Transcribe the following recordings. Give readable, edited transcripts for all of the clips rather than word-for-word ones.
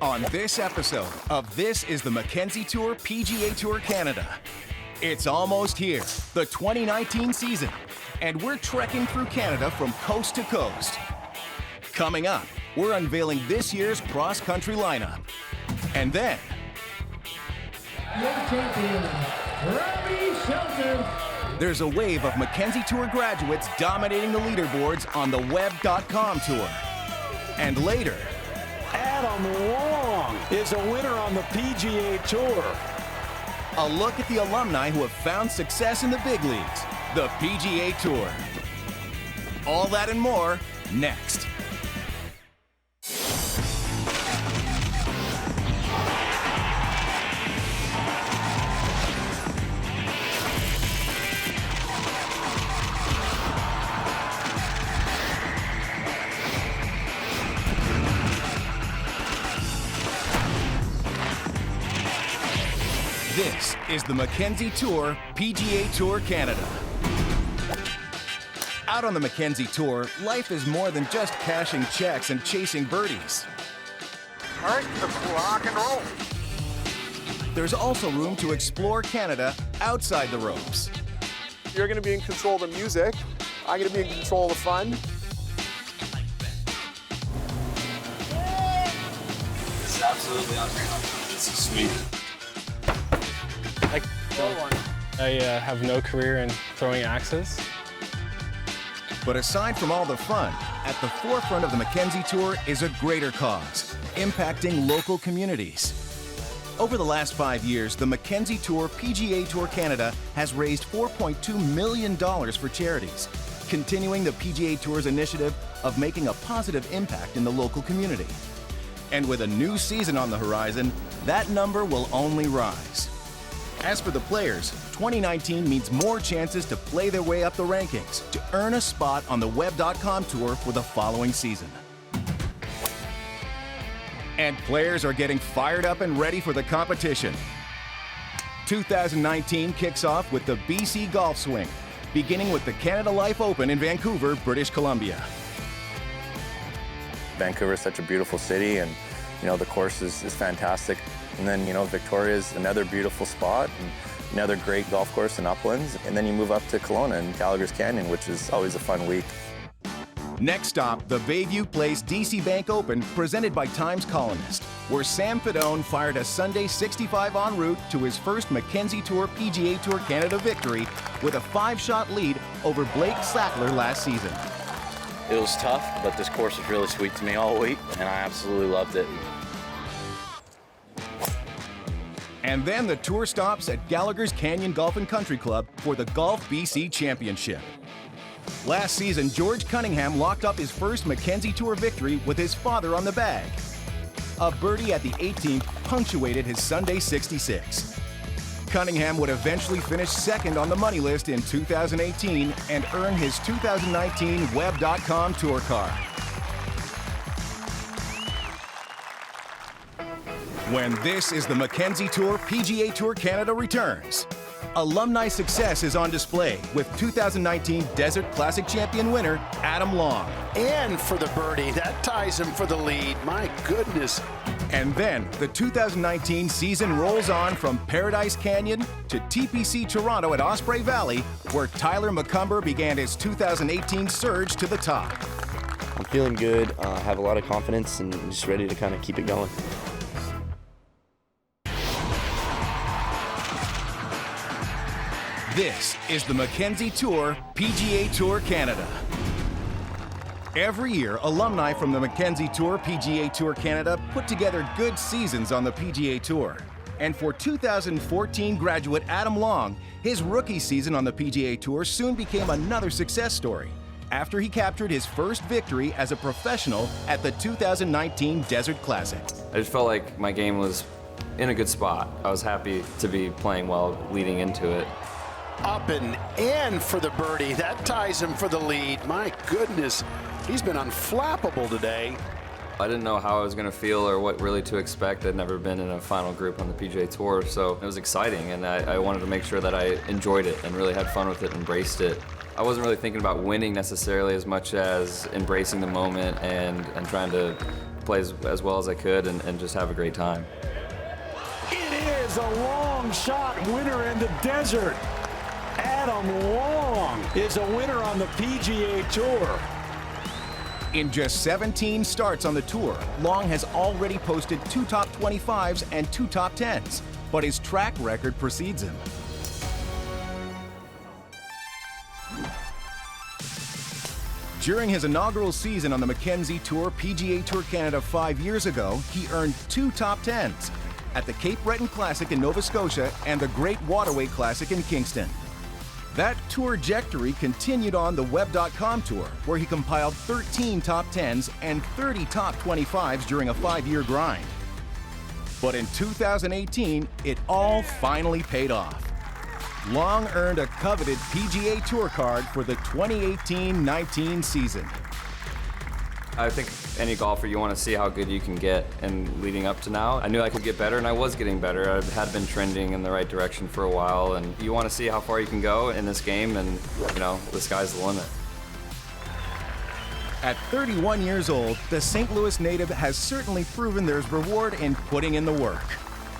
On this episode of This is the Mackenzie Tour PGA Tour Canada. It's almost here, the 2019 season, and we're trekking through Canada from coast to coast. Coming up, we're unveiling this year's cross-country lineup. And then, Your champion, Robbie Shelton. There's a wave of Mackenzie Tour graduates dominating the leaderboards on the Web.com Tour. And later, Adam Long is a winner on the PGA Tour. a look at the alumni who have found success in the big leagues, the PGA Tour. All that and more, next. This is the Mackenzie Tour PGA Tour Canada. Out on the Mackenzie Tour, life is more than just cashing checks and chasing birdies. All right, let's rock and roll. There's also room to explore Canada outside the ropes. You're going to be in control of the music. I'm going to be in control of the fun. It's absolutely unreal. This is sweet. I have no career in throwing axes. But aside from all the fun, at the forefront of the Mackenzie Tour is a greater cause, impacting local communities. Over the last 5 years, the Mackenzie Tour PGA Tour Canada has raised $4.2 million for charities, continuing the PGA Tour's initiative of making a positive impact in the local community. And with a new season on the horizon, that number will only rise. As for the players, 2019 means more chances to play their way up the rankings to earn a spot on the Web.com Tour for the following season. And players are getting fired up and ready for the competition. 2019 kicks off with the BC Golf Swing, beginning with the Canada Life Open in Vancouver, British Columbia. Vancouver is such a beautiful city, and the course is fantastic. And then Victoria is another beautiful spot, and another great golf course in Uplands. And then you move up to Kelowna and Gallagher's Canyon, which is always a fun week. Next stop, the Bayview Place DC Bank Open, presented by Times Colonist, where Sam Fedone fired a Sunday 65 en route to his first Mackenzie Tour PGA Tour Canada victory with a 5-shot lead over Blake Sackler last season. It was tough, but this course was really sweet to me all week, and I absolutely loved it. And then the tour stops at Gallagher's Canyon Golf and Country Club for the Golf BC Championship. Last season, George Cunningham locked up his first Mackenzie Tour victory with his father on the bag. A birdie at the 18th punctuated his Sunday 66. Cunningham would eventually finish second on the money list in 2018 and earn his 2019 Web.com Tour card. When This is the Mackenzie Tour PGA Tour Canada returns, alumni success is on display with 2019 Desert Classic champion winner Adam Long. And for the birdie, that ties him for the lead. My goodness. And then the 2019 season rolls on from Paradise Canyon to TPC Toronto at Osprey Valley, where Tyler McCumber began his 2018 surge to the top. I'm feeling good, have a lot of confidence, and just ready to kind of keep it going. This is the Mackenzie Tour PGA Tour Canada. Every year, alumni from the Mackenzie Tour PGA Tour Canada put together good seasons on the PGA Tour. And for 2014 graduate Adam Long, his rookie season on the PGA Tour soon became another success story after he captured his first victory as a professional at the 2019 Desert Classic. I just felt like my game was in a good spot. I was happy to be playing well leading into it. Up and in for the birdie. That ties him for the lead. My goodness, he's been unflappable today. I didn't know how I was going to feel or what really to expect. I'd never been in a final group on the PGA Tour, so it was exciting, and I wanted to make sure that I enjoyed it and really had fun with it, embraced it. I wasn't really thinking about winning necessarily as much as embracing the moment and trying to play as well as I could and just have a great time. It is a long shot winner in the desert. Adam Long is a winner on the PGA Tour. In just 17 starts on the tour, Long has already posted 2 top 25s and 2 top 10s, but his track record precedes him. During his inaugural season on the Mackenzie Tour PGA Tour Canada 5 years ago, he earned 2 top 10s at the Cape Breton Classic in Nova Scotia and the Great Waterway Classic in Kingston. That tour trajectory continued on the Web.com Tour, where he compiled 13 top 10s and 30 top 25s during a 5-year grind. But in 2018, it all finally paid off. Long earned a coveted PGA Tour card for the 2018-19 season. I think any golfer, you want to see how good you can get, and leading up to now, I knew I could get better, and I was getting better. I had been trending in the right direction for a while, and you want to see how far you can go in this game, and you know, the sky's the limit. At 31 years old, the St. Louis native has certainly proven there's reward in putting in the work.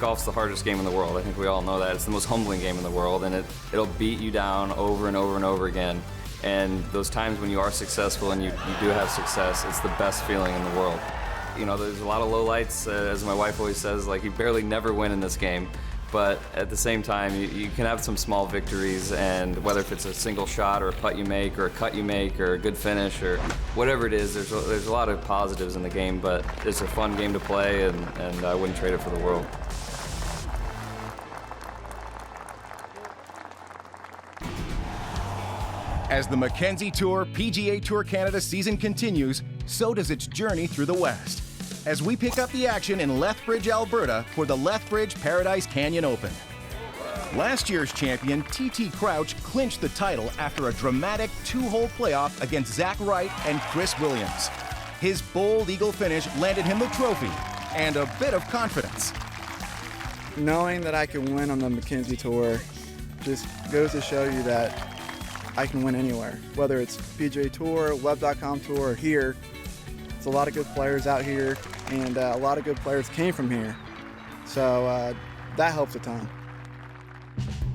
Golf's the hardest game in the world. I think we all know that. It's the most humbling game in the world, and it'll beat you down over and over and over again. And those times when you are successful and you do have success, it's the best feeling in the world. You know, there's a lot of lowlights, as my wife always says, like you barely never win in this game. But at the same time, you can have some small victories, and whether if it's a single shot or a putt you make or a cut you make or a good finish or whatever it is, there's a lot of positives in the game, but it's a fun game to play, and I wouldn't trade it for the world. As the Mackenzie Tour PGA Tour Canada season continues, so does its journey through the West. As we pick up the action in Lethbridge, Alberta for the Lethbridge Paradise Canyon Open. Last year's champion, T.T. Crouch, clinched the title after a dramatic 2-hole playoff against Zach Wright and Chris Williams. His bold eagle finish landed him the trophy and a bit of confidence. Knowing that I can win on the Mackenzie Tour just goes to show you that I can win anywhere, whether it's PGA Tour, Web.com Tour, or here. It's a lot of good players out here, and a lot of good players came from here. So that helps a ton.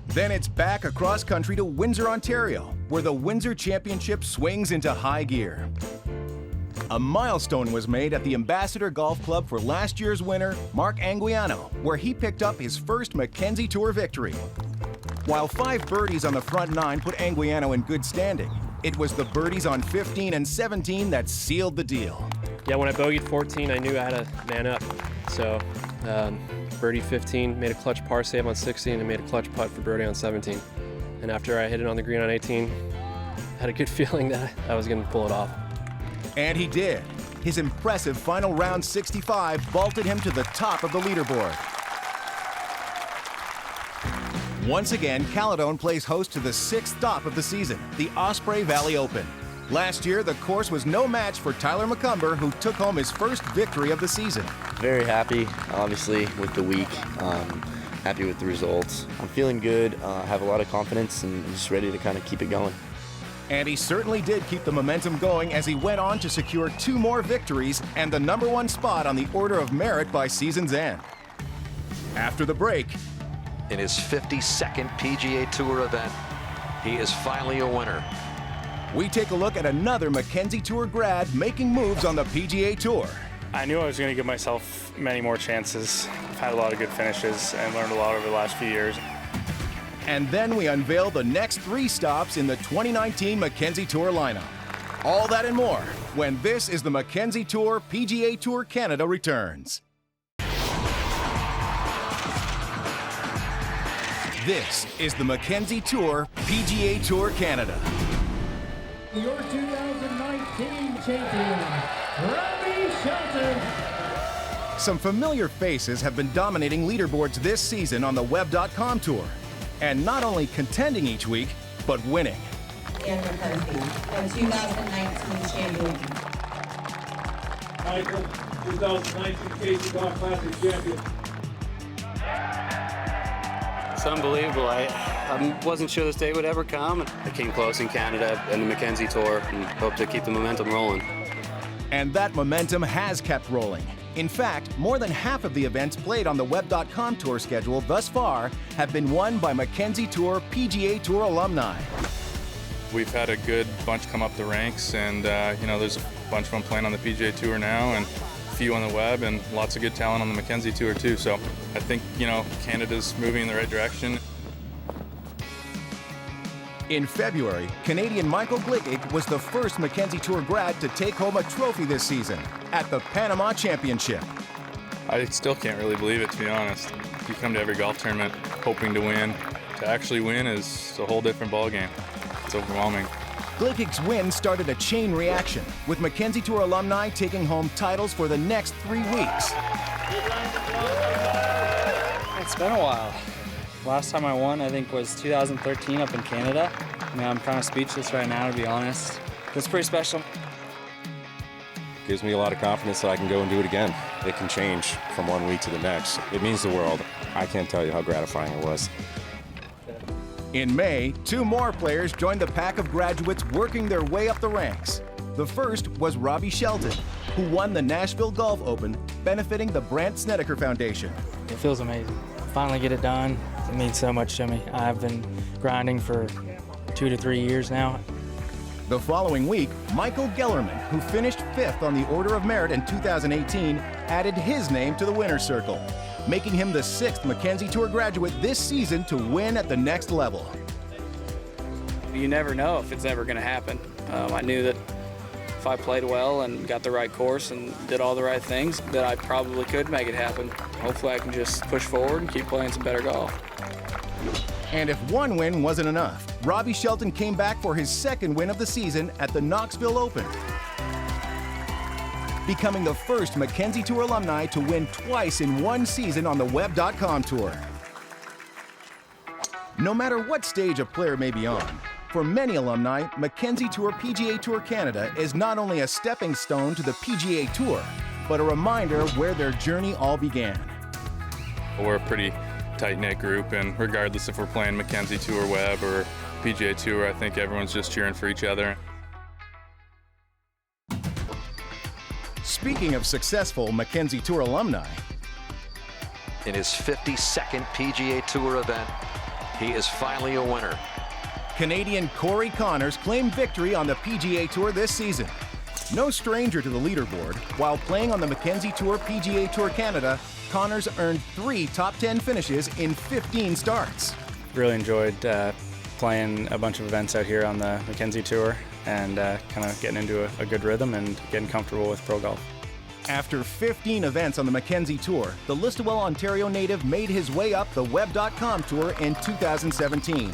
Then it's back across country to Windsor, Ontario, where the Windsor Championship swings into high gear. A milestone was made at the Ambassador Golf Club for last year's winner, Mark Anguiano, where he picked up his first Mackenzie Tour victory. While 5 birdies on the front 9 put Anguiano in good standing, it was the birdies on 15 and 17 that sealed the deal. Yeah, when I bogeyed 14, I knew I had to man up. So, birdie 15, made a clutch par save on 16, and made a clutch putt for birdie on 17. And after I hit it on the green on 18, I had a good feeling that I was going to pull it off. And he did. His impressive final round 65 vaulted him to the top of the leaderboard. Once again, Caledon plays host to the 6th stop of the season, the Osprey Valley Open. Last year, the course was no match for Tyler McCumber, who took home his first victory of the season. Very happy, obviously, with the week. Happy with the results. I'm feeling good, have a lot of confidence, and just ready to kind of keep it going. And he certainly did keep the momentum going as he went on to secure 2 more victories and the #1 spot on the Order of Merit by season's end. After the break, in his 52nd PGA Tour event, he is finally a winner. We take a look at another Mackenzie Tour grad making moves on the PGA Tour. I knew I was going to give myself many more chances. I've had a lot of good finishes and learned a lot over the last few years. And then we unveil the next 3 stops in the 2019 Mackenzie Tour lineup. All that and more when this is the Mackenzie Tour PGA Tour Canada returns. This is the Mackenzie Tour PGA Tour Canada. Your 2019 champion, Robbie Shelton. Some familiar faces have been dominating leaderboards this season on the Web.com Tour. And not only contending each week, but winning. Dan McCarthy, the 2019 champion. Michael, 2019 KC Golf Classic champion. It's unbelievable. I wasn't sure this day would ever come. I came close in Canada and the Mackenzie Tour and hope to keep the momentum rolling. And that momentum has kept rolling. In fact, more than half of the events played on the Web.com Tour schedule thus far have been won by Mackenzie Tour PGA Tour alumni. We've had a good bunch come up the ranks, and there's a bunch of them playing on the PGA Tour now, and a few on the web, and lots of good talent on the Mackenzie Tour too. So I think Canada's moving in the right direction. In February, Canadian Michael Glickig was the first Mackenzie Tour grad to take home a trophy this season at the Panama Championship. I still can't really believe it, to be honest. You come to every golf tournament hoping to win. To actually win is a whole different ballgame. It's overwhelming. Glickig's win started a chain reaction, with Mackenzie Tour alumni taking home titles for the next 3 weeks. It's been a while. Last time I won, I think, was 2013 up in Canada. I'm kind of speechless right now, to be honest. It's pretty special. Gives me a lot of confidence that I can go and do it again. It can change from one week to the next. It means the world. I can't tell you how gratifying it was. In May, 2 more players joined the pack of graduates working their way up the ranks. The first was Robbie Shelton, who won the Nashville Golf Open, benefiting the Brandt Snedeker Foundation. It feels amazing. Finally get it done. It means so much to me. I've been grinding for 2 to 3 years now. The following week, Michael Gellerman, who finished 5th on the Order of Merit in 2018, added his name to the winner's circle, making him the 6th Mackenzie Tour graduate this season to win at the next level. You never know if it's ever going to happen. I knew that if I played well and got the right course and did all the right things, that I probably could make it happen. Hopefully I can just push forward and keep playing some better golf. And if one win wasn't enough, Robbie Shelton came back for his 2nd win of the season at the Knoxville Open, becoming the first Mackenzie Tour alumni to win twice in one season on the Web.com Tour. No matter what stage a player may be on, for many alumni, Mackenzie Tour PGA Tour Canada is not only a stepping stone to the PGA Tour, but a reminder of where their journey all began. We're a pretty tight-knit group, and regardless if we're playing Mackenzie Tour Web or PGA Tour, I think everyone's just cheering for each other. Speaking of successful Mackenzie Tour alumni, in his 52nd PGA Tour event, he is finally a winner. Canadian Corey Connors claimed victory on the PGA Tour this season. No stranger to the leaderboard, while playing on the Mackenzie Tour PGA Tour Canada, Connors earned 3 top 10 finishes in 15 starts. Really enjoyed playing a bunch of events out here on the Mackenzie Tour and kind of getting into a good rhythm and getting comfortable with pro golf. After 15 events on the Mackenzie Tour, the Listowel, Ontario native made his way up the Web.com Tour in 2017.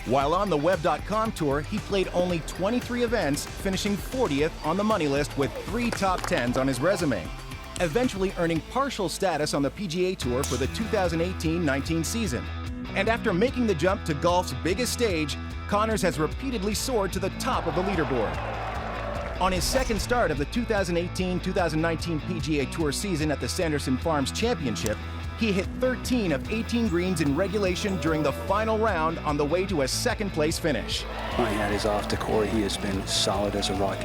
While on the Web.com Tour, he played only 23 events, finishing 40th on the money list with 3 top 10s on his resume, eventually earning partial status on the PGA Tour for the 2018-19 season. And after making the jump to golf's biggest stage, Connors has repeatedly soared to the top of the leaderboard. On his 2nd start of the 2018-2019 PGA Tour season at the Sanderson Farms Championship, he hit 13 of 18 greens in regulation during the final round on the way to a 2nd place finish. My hat is off to Corey. He has been solid as a rock.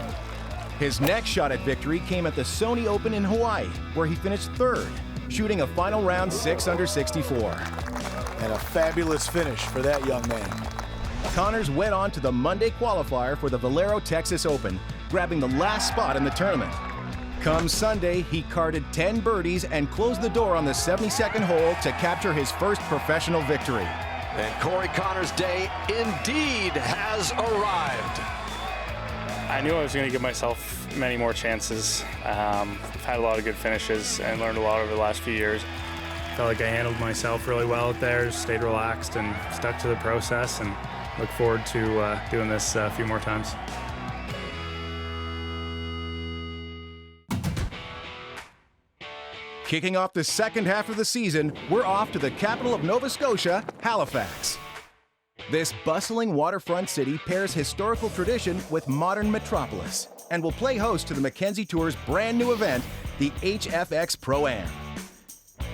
His next shot at victory came at the Sony Open in Hawaii, where he finished 3rd, shooting a final round 6 under 64. And a fabulous finish for that young man. Connors went on to the Monday qualifier for the Valero Texas Open, grabbing the last spot in the tournament. Come Sunday, he carded 10 birdies and closed the door on the 72nd hole to capture his first professional victory. And Corey Connors' day indeed has arrived. I knew I was going to give myself many more chances. I've had a lot of good finishes and learned a lot over the last few years. Felt like I handled myself really well out there, stayed relaxed and stuck to the process, and look forward to doing this a few more times. Kicking off the 2nd half of the season, we're off to the capital of Nova Scotia, Halifax. This bustling waterfront city pairs historical tradition with modern metropolis and will play host to the Mackenzie Tour's brand new event, the HFX Pro-Am.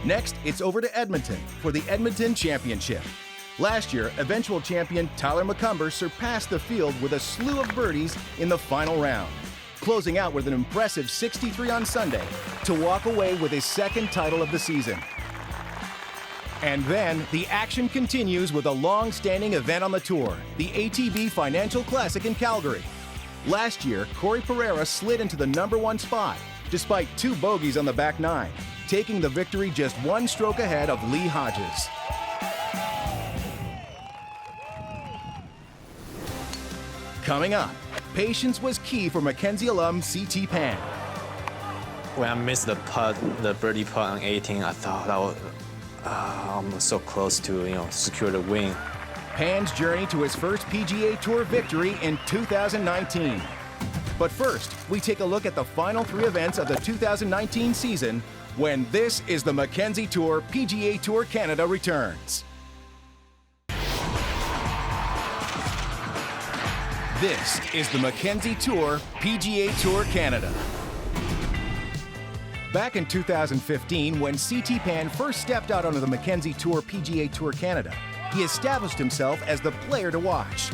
Next, it's over to Edmonton for the Edmonton Championship. Last year, eventual champion Tyler McCumber surpassed the field with a slew of birdies in the final round. closing out with an impressive 63 on Sunday to walk away with his second title of the season. And then the action continues with a long-standing event on the tour, the ATB Financial Classic in Calgary. Last year, Corey Pereira slid into the #1 spot, despite 2 bogeys on the back 9, taking the victory just 1 stroke ahead of Lee Hodges. Coming up, patience was key for Mackenzie alum C.T. Pan. When I missed the putt, the birdie putt on 18, I thought I was I'm so close to, secure the win. Pan's journey to his first PGA Tour victory in 2019. But first, we take a look at the final 3 events of the 2019 season when this is the Mackenzie Tour PGA Tour Canada returns. This is the Mackenzie Tour PGA Tour Canada. Back in 2015, when C.T. Pan first stepped out onto the Mackenzie Tour PGA Tour Canada, he established himself as the player to watch.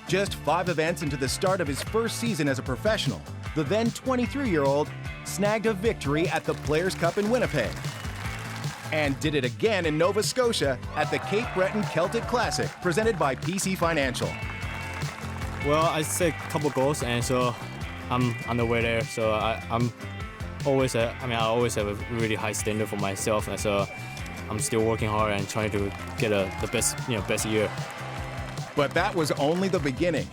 Just 5 events into the start of his first season as a professional, the then 23-year-old snagged a victory at the Players' Cup in Winnipeg, and did it again in Nova Scotia at the Cape Breton Celtic Classic, presented by PC Financial. Well, I set a couple goals, and so I'm on the way there. So I'm always, I always have a really high standard for myself, and so I'm still working hard and trying to get the best year. But that was only the beginning.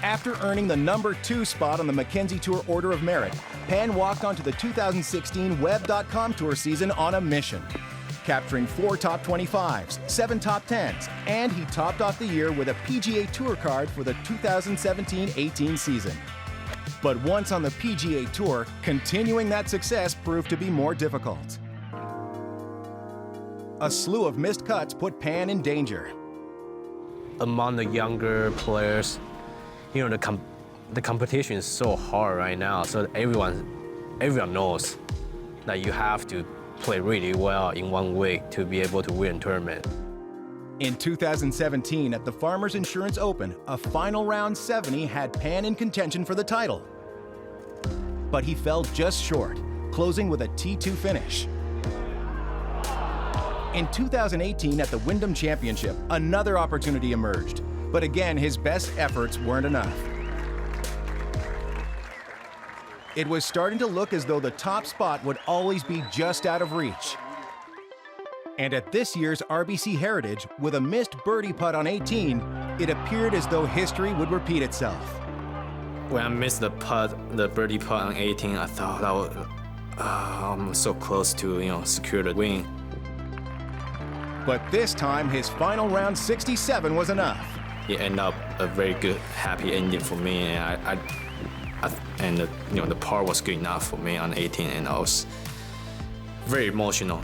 After earning the #2 spot on the Mackenzie Tour Order of Merit, Pan walked onto the 2016 Web.com Tour season on a mission, capturing 4 top 25s, 7 top 10s, and he topped off the year with a PGA Tour card for the 2017-18 season. But once on the PGA Tour, continuing that success proved to be more difficult. A slew of missed cuts put Pan in danger. Among the younger players, the competition is so hard right now, so everyone knows that you have to play really well in 1 week to be able to win a tournament. In 2017, at the Farmers Insurance Open, a final round 70 had Pan in contention for the title. But he fell just short, closing with a T2 finish. In 2018, at the Wyndham Championship, another opportunity emerged, but again, his best efforts weren't enough. It was starting to look as though the top spot would always be just out of reach. And at this year's RBC Heritage, with a missed birdie putt on 18, it appeared as though history would repeat itself. When I missed the birdie putt on 18, I thought I was I'm so close to, secure the win. But this time, his final round 67 was enough. It ended up a very good, happy ending for me, and the par was good enough for me on 18, and I was very emotional.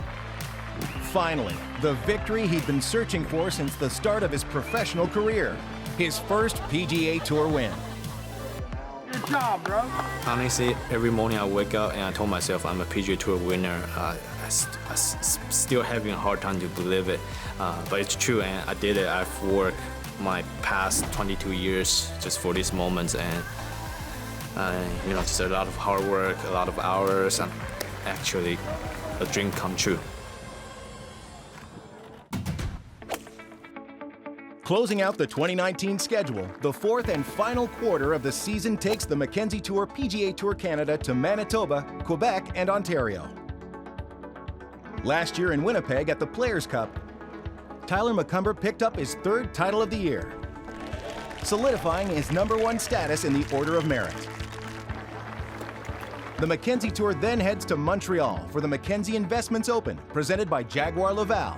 Finally, the victory he'd been searching for since the start of his professional career. His first PGA Tour win. Good job, bro. Honestly, every morning I wake up and I told myself I'm a PGA Tour winner. I'm still having a hard time to believe it, but it's true, and I did it. I've worked my past 22 years just for these moments, and just a lot of hard work, a lot of hours, and actually a dream come true. Closing out the 2019 schedule, the 4th and final quarter of the season takes the Mackenzie Tour PGA Tour Canada to Manitoba, Quebec, and Ontario. Last year in Winnipeg at the Players' Cup, Tyler McCumber picked up his 3rd title of the year, solidifying his #1 status in the Order of Merit. The Mackenzie Tour then heads to Montreal for the Mackenzie Investments Open, presented by Jaguar Laval,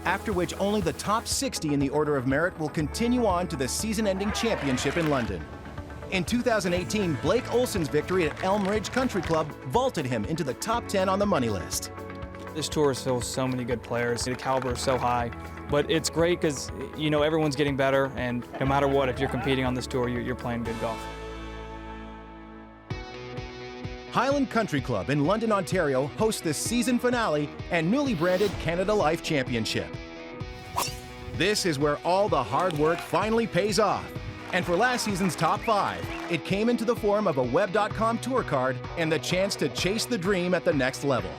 after which only the top 60 in the Order of Merit will continue on to the season-ending championship in London. In 2018, Blake Olson's victory at Elm Ridge Country Club vaulted him into the top 10 on the money list. This tour is so many good players. The caliber is so high, but it's great because everyone's getting better, and no matter what, if you're competing on this tour, you're playing good golf. Highland Country Club in London, Ontario hosts the season finale and newly branded Canada Life Championship. This is where all the hard work finally pays off, And for last season's top 5, it came into the form of a Web.com tour card and the chance to chase the dream at the next level.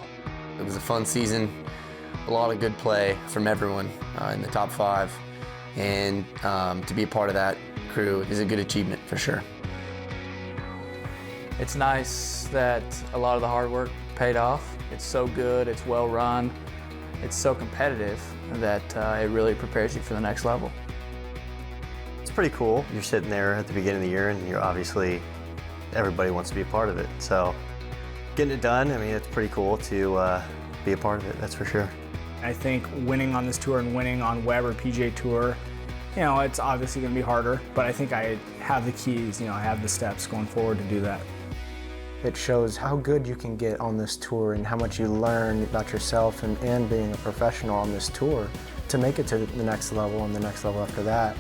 It was a fun season, a lot of good play from everyone in the top 5, and to be a part of that crew is a good achievement for sure. It's nice that a lot of the hard work paid off. It's so good, it's well run, it's so competitive that it really prepares you for the next level. It's pretty cool. You're sitting there at the beginning of the year and you're obviously, everybody wants to be a part of it. So getting it done, I mean, it's pretty cool to be a part of it, that's for sure. I think winning on this tour and winning on Web or PGA Tour, you know, it's obviously going to be harder, but I think I have the keys, you know, I have the steps going forward to do that. It shows how good you can get on this tour and how much you learn about yourself and being a professional on this tour to make it to the next level and the next level after that.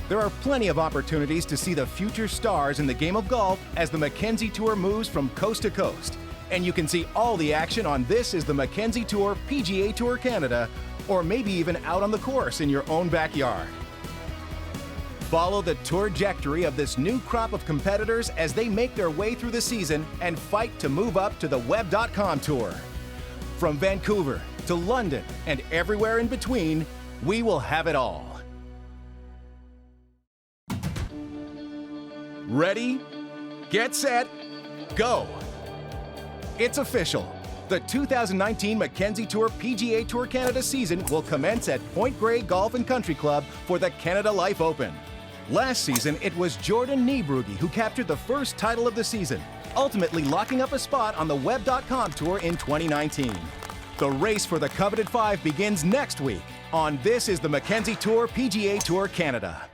There are plenty of opportunities to see the future stars in the game of golf as the Mackenzie Tour moves from coast to coast. And you can see all the action on This is the Mackenzie Tour PGA Tour Canada, or maybe even out on the course in your own backyard. Follow the trajectory of this new crop of competitors as they make their way through the season and fight to move up to the Web.com Tour. From Vancouver to London and everywhere in between, we will have it all. Ready, get set, go. It's official. The 2019 Mackenzie Tour PGA Tour Canada season will commence at Point Grey Golf and Country Club for the Canada Life Open. Last season, it was Jordan Niebrugge who captured the first title of the season, ultimately locking up a spot on the Web.com Tour in 2019. The race for the coveted 5 begins next week on This is the Mackenzie Tour PGA Tour Canada.